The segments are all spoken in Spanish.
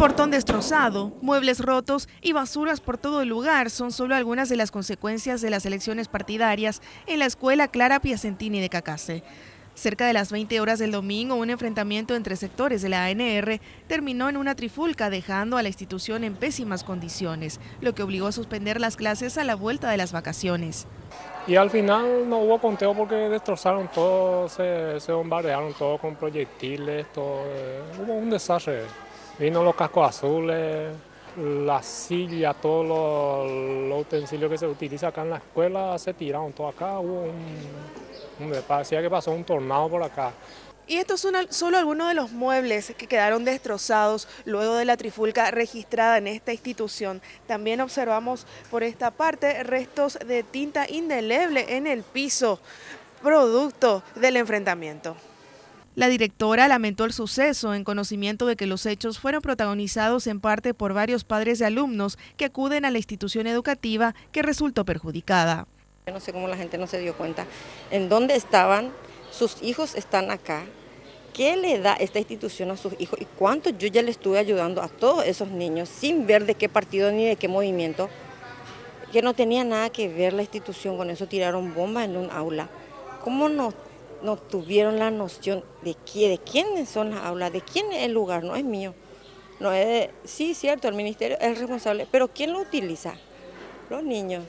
portón destrozado, muebles rotos y basuras por todo el lugar son solo algunas de las consecuencias de las elecciones partidarias en la escuela Clara Piacentini de Cacase. Cerca de las 20 horas del domingo, un enfrentamiento entre sectores de la ANR terminó en una trifulca, dejando a la institución en pésimas condiciones, lo que obligó a suspender las clases a la vuelta de las vacaciones. Y al final no hubo conteo porque destrozaron todo, se bombardearon todo con proyectiles, todo, hubo un desastre. Vino los cascos azules, la silla, todos los utensilios que se utilizan acá en la escuela se tiraron todo acá, parecía que pasó un tornado por acá. Y estos son solo algunos de los muebles que quedaron destrozados luego de la trifulca registrada en esta institución. También observamos por esta parte restos de tinta indeleble en el piso, producto del enfrentamiento. La directora lamentó el suceso en conocimiento de que los hechos fueron protagonizados en parte por varios padres de alumnos que acuden a la institución educativa que resultó perjudicada. No sé cómo la gente no se dio cuenta en dónde estaban, sus hijos están acá. ¿Qué le da esta institución a sus hijos y cuánto yo ya le estuve ayudando a todos esos niños sin ver de qué partido ni de qué movimiento? Que no tenía nada que ver la institución con eso, tiraron bombas en un aula. ¿Cómo no tuvieron la noción de quiénes son las aulas, de quién es el lugar? No es mío. No es sí, cierto, el ministerio es el responsable, pero ¿quién lo utiliza? Los niños.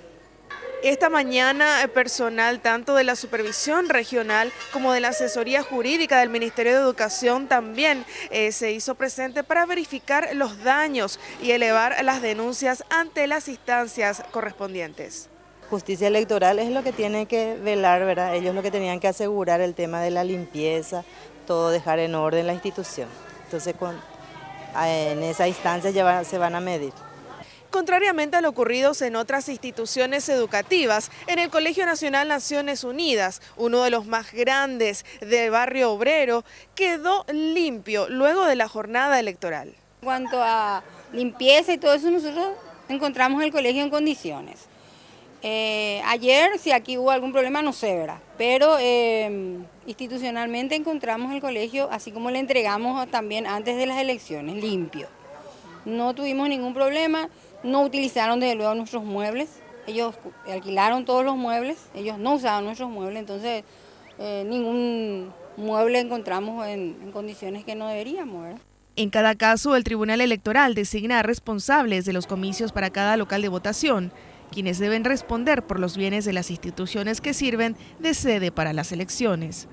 Esta mañana, personal tanto de la supervisión regional como de la asesoría jurídica del Ministerio de Educación también se hizo presente para verificar los daños y elevar las denuncias ante las instancias correspondientes. Justicia electoral es lo que tiene que velar, ¿verdad? Ellos lo que tenían que asegurar el tema de la limpieza, todo dejar en orden la institución. Entonces, en esa instancia ya se van a medir. Contrariamente a lo ocurrido en otras instituciones educativas, en el Colegio Nacional Naciones Unidas, uno de los más grandes del barrio obrero, quedó limpio luego de la jornada electoral. En cuanto a limpieza y todo eso, nosotros encontramos el colegio en condiciones. Ayer, si aquí hubo algún problema, no sé, ¿verdad? Pero institucionalmente encontramos el colegio, así como le entregamos también antes de las elecciones, limpio. No tuvimos ningún problema. No utilizaron desde luego nuestros muebles, ellos alquilaron todos los muebles, ellos no usaban nuestros muebles, entonces ningún mueble encontramos en condiciones que no deberíamos, ¿verdad? En cada caso, el Tribunal Electoral designa a responsables de los comicios para cada local de votación, quienes deben responder por los bienes de las instituciones que sirven de sede para las elecciones.